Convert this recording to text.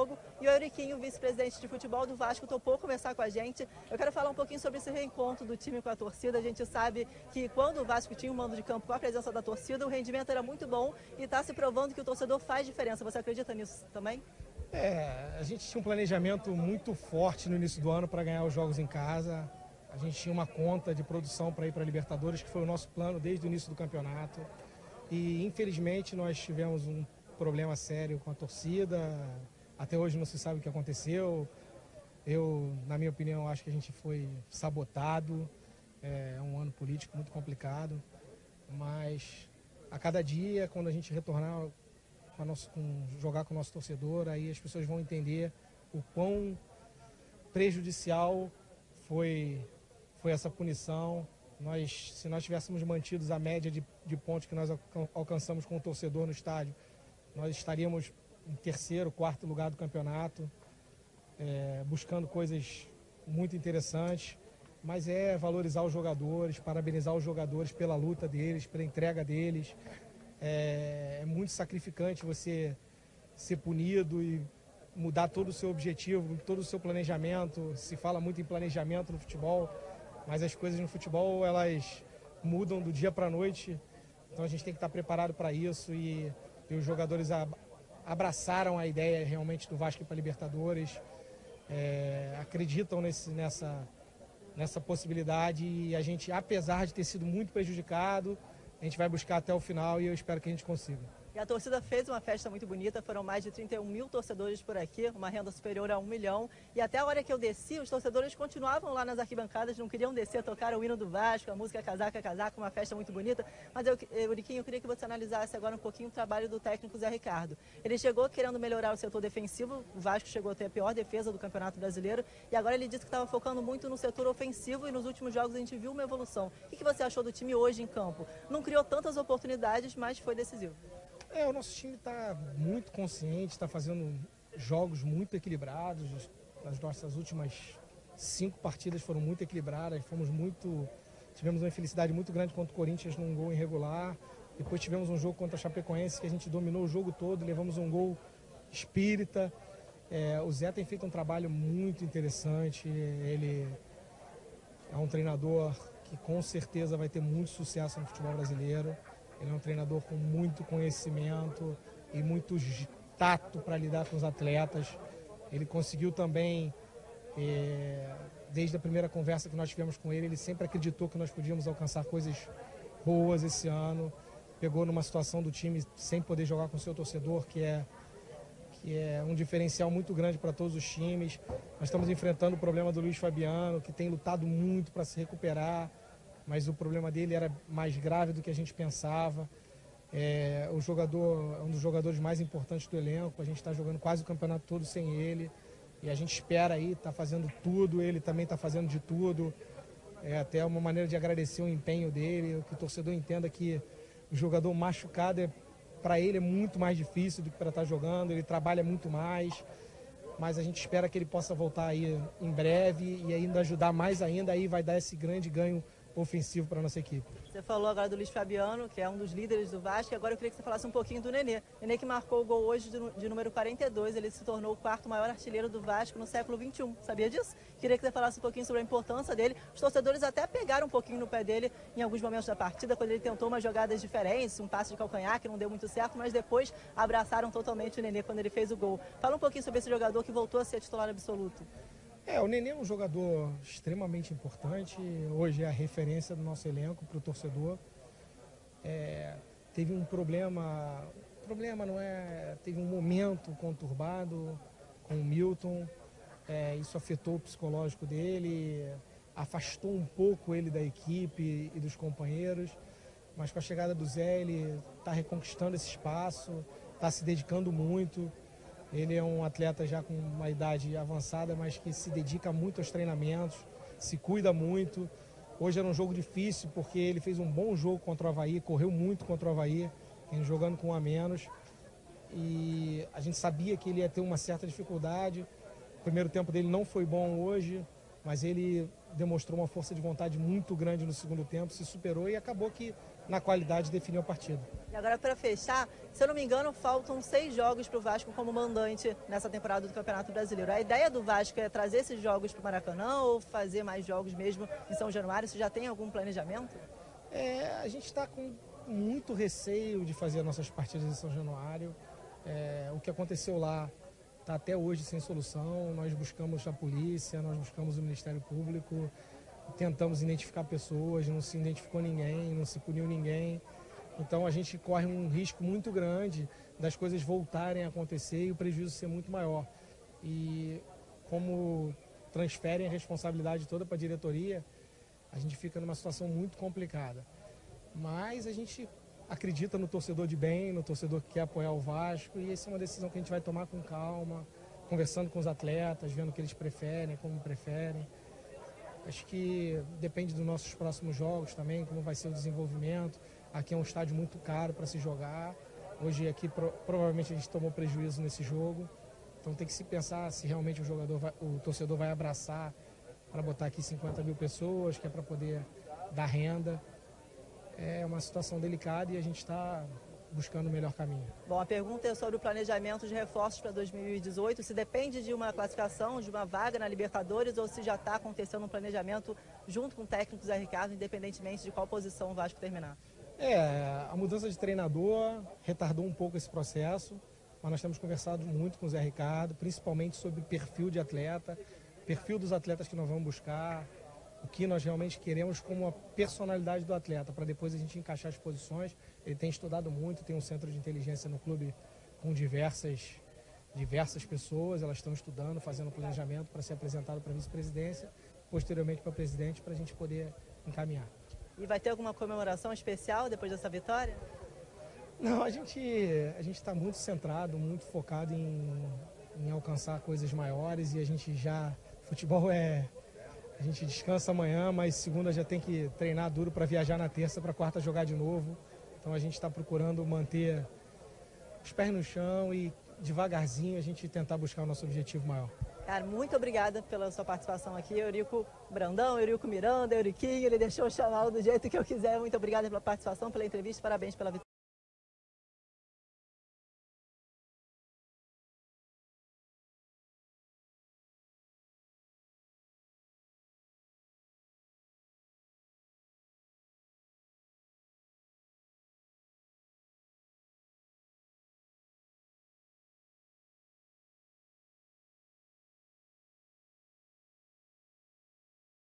jogo. E o Euriquinho, vice-presidente de futebol do Vasco, topou conversar com a gente. Eu quero falar um pouquinho sobre esse reencontro do time com a torcida. A gente sabe que quando o Vasco tinha um mando de campo com a presença da torcida, o rendimento era muito bom e está se provando que o torcedor faz diferença. Você acredita nisso também? A gente tinha um planejamento muito forte no início do ano para ganhar os jogos em casa. A gente tinha uma conta de produção para ir para a Libertadores, que foi o nosso plano desde o início do campeonato. E, infelizmente, nós tivemos um problema sério com a torcida. Até hoje não se sabe o que aconteceu. Eu, na minha opinião, acho que a gente foi sabotado. É um ano político muito complicado. Mas, a cada dia, quando a gente retornar jogar com o nosso torcedor, aí as pessoas vão entender o quão prejudicial foi essa punição. Se nós tivéssemos mantido a média de pontos que nós alcançamos com o torcedor no estádio, nós estaríamos em terceiro, quarto lugar do campeonato, buscando coisas muito interessantes, mas é valorizar os jogadores, parabenizar os jogadores pela luta deles, pela entrega deles. É muito sacrificante você ser punido e mudar todo o seu objetivo, todo o seu planejamento. Se fala muito em planejamento no futebol, mas as coisas no futebol, elas mudam do dia para a noite. Então a gente tem que estar preparado para isso e os jogadores abraçaram a ideia realmente do Vasco para a Libertadores, acreditam nessa possibilidade e a gente, apesar de ter sido muito prejudicado, a gente vai buscar até o final e eu espero que a gente consiga. E a torcida fez uma festa muito bonita, foram mais de 31 mil torcedores por aqui, uma renda superior a 1 milhão. E até a hora que eu desci, os torcedores continuavam lá nas arquibancadas, não queriam descer, tocaram o hino do Vasco, a música Casaca, Casaca, uma festa muito bonita. Mas, Euriquinho, eu queria que você analisasse agora um pouquinho o trabalho do técnico Zé Ricardo. Ele chegou querendo melhorar o setor defensivo, o Vasco chegou a ter a pior defesa do Campeonato Brasileiro, e agora ele disse que estava focando muito no setor ofensivo e nos últimos jogos a gente viu uma evolução. O que você achou do time hoje em campo? Não criou tantas oportunidades, mas foi decisivo. O nosso time está muito consciente, está fazendo jogos muito equilibrados. As nossas últimas 5 partidas foram muito equilibradas, tivemos uma infelicidade muito grande contra o Corinthians num gol irregular. Depois tivemos um jogo contra a Chapecoense que a gente dominou o jogo todo, levamos um gol espírita. O Zé tem feito um trabalho muito interessante, ele é um treinador que com certeza vai ter muito sucesso no futebol brasileiro. Ele é um treinador com muito conhecimento e muito tato para lidar com os atletas. Ele conseguiu também, desde a primeira conversa que nós tivemos com ele, ele sempre acreditou que nós podíamos alcançar coisas boas esse ano. Pegou numa situação do time sem poder jogar com o seu torcedor, que é um diferencial muito grande para todos os times. Nós estamos enfrentando o problema do Luiz Fabiano, que tem lutado muito para se recuperar, mas o problema dele era mais grave do que a gente pensava. O jogador é um dos jogadores mais importantes do elenco, a gente está jogando quase o campeonato todo sem ele, e a gente espera aí, está fazendo tudo, ele também está fazendo de tudo. Até uma maneira de agradecer o empenho dele, que o torcedor entenda que o jogador machucado, para ele é muito mais difícil do que para estar jogando, ele trabalha muito mais, mas a gente espera que ele possa voltar aí em breve e ainda ajudar mais ainda, aí vai dar esse grande ganho ofensivo para a nossa equipe. Você falou agora do Luiz Fabiano, que é um dos líderes do Vasco, e agora eu queria que você falasse um pouquinho do Nenê. Nenê que marcou o gol hoje de número 42, ele se tornou o 4º maior artilheiro do Vasco no século XXI, sabia disso? Queria que você falasse um pouquinho sobre a importância dele. Os torcedores até pegaram um pouquinho no pé dele em alguns momentos da partida, quando ele tentou umas jogadas diferentes, um passe de calcanhar que não deu muito certo, mas depois abraçaram totalmente o Nenê quando ele fez o gol. Fala um pouquinho sobre esse jogador que voltou a ser titular absoluto. O Nenê é um jogador extremamente importante, hoje é a referência do nosso elenco para o torcedor. Teve um problema teve um momento conturbado com o Milton, isso afetou o psicológico dele, afastou um pouco ele da equipe e dos companheiros, mas com a chegada do Zé ele está reconquistando esse espaço, está se dedicando muito. Ele é um atleta já com uma idade avançada, mas que se dedica muito aos treinamentos, se cuida muito. Hoje era um jogo difícil, porque ele fez um bom jogo contra o Avaí, correu muito contra o Avaí, jogando com um a menos. E a gente sabia que ele ia ter uma certa dificuldade. O primeiro tempo dele não foi bom hoje, mas ele demonstrou uma força de vontade muito grande no segundo tempo, se superou e acabou que na qualidade definir a partida. E agora, para fechar, se eu não me engano, faltam 6 jogos para o Vasco como mandante nessa temporada do Campeonato Brasileiro. A ideia do Vasco é trazer esses jogos para o Maracanã ou fazer mais jogos mesmo em São Januário? Você já tem algum planejamento? A gente está com muito receio de fazer nossas partidas em São Januário. O que aconteceu lá está até hoje sem solução. Nós buscamos a polícia, nós buscamos o Ministério Público, tentamos identificar pessoas, não se identificou ninguém, não se puniu ninguém. Então a gente corre um risco muito grande das coisas voltarem a acontecer e o prejuízo ser muito maior. E como transferem a responsabilidade toda para a diretoria, a gente fica numa situação muito complicada. Mas a gente acredita no torcedor de bem, no torcedor que quer apoiar o Vasco, e essa é uma decisão que a gente vai tomar com calma, conversando com os atletas, vendo o que eles preferem, como preferem. Acho que depende dos nossos próximos jogos também, como vai ser o desenvolvimento. Aqui é um estádio muito caro para se jogar. Hoje aqui provavelmente a gente tomou prejuízo nesse jogo. Então tem que se pensar se realmente o torcedor vai abraçar para botar aqui 50 mil pessoas, que é para poder dar renda. É uma situação delicada e a gente está buscando o melhor caminho. Bom, a pergunta é sobre o planejamento de reforços para 2018. Se depende de uma classificação, de uma vaga na Libertadores, ou se já está acontecendo um planejamento junto com o técnico Zé Ricardo, independentemente de qual posição o Vasco terminar? A mudança de treinador retardou um pouco esse processo, mas nós temos conversado muito com o Zé Ricardo, principalmente sobre perfil de atleta, perfil dos atletas que nós vamos buscar, o que nós realmente queremos como a personalidade do atleta, para depois a gente encaixar as posições. Ele tem estudado muito, tem um centro de inteligência no clube com diversas pessoas, elas estão estudando, fazendo planejamento para ser apresentado para a vice-presidência, posteriormente para a presidente, para a gente poder encaminhar. E vai ter alguma comemoração especial depois dessa vitória? Não, a gente está muito centrado, muito focado em alcançar coisas maiores, e a gente futebol a gente descansa amanhã, mas segunda já tem que treinar duro para viajar na terça, para quarta jogar de novo. Então a gente está procurando manter os pés no chão e devagarzinho a gente tentar buscar o nosso objetivo maior. Cara, muito obrigada pela sua participação aqui, Eurico Brandão, Eurico Miranda, Euriquinho, ele deixou eu chamá-lo do jeito que eu quiser. Muito obrigada pela participação, pela entrevista, parabéns pela vitória.